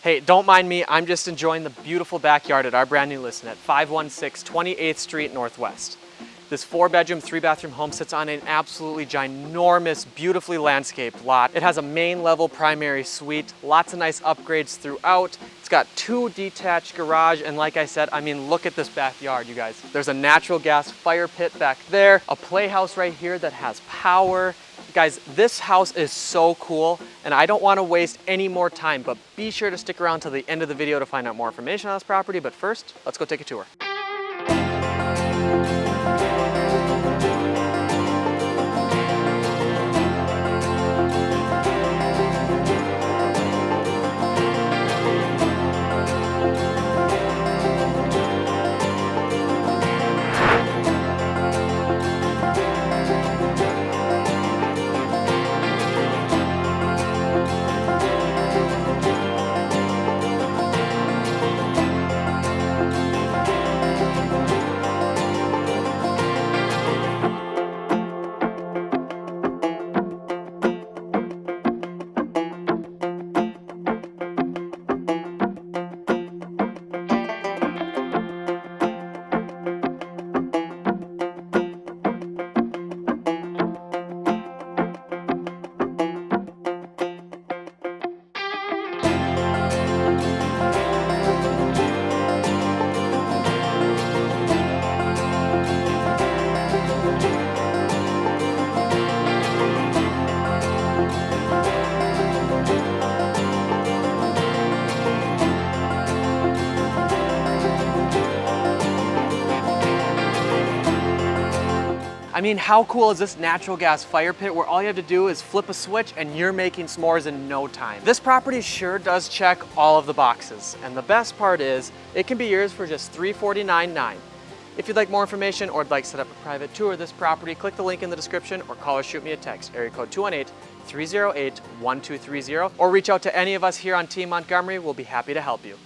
Hey, don't mind me, I'm just enjoying the beautiful backyard at our brand new listing at 516 28th Street Northwest. This 4-bedroom, 3-bathroom home sits on an absolutely ginormous, beautifully landscaped lot. It has a main level primary suite, lots of nice upgrades throughout. It's got 2 detached garage, and like I said, I mean, look at this backyard, you guys. There's a natural gas fire pit back there, a playhouse right here that has power. Guys, this house is so cool, and I don't want to waste any more time, but be sure to stick around till the end of the video to find out more information on this property. But first, let's go take a tour. I mean, how cool is this natural gas fire pit where all you have to do is flip a switch and you're making s'mores in no time? This property sure does check all of the boxes. And the best part is, it can be yours for just $349.9. If you'd like more information or would like to set up a private tour of this property, click the link in the description or call or shoot me a text, area code 218-308-1230, or reach out to any of us here on Team Montgomery. We'll be happy to help you.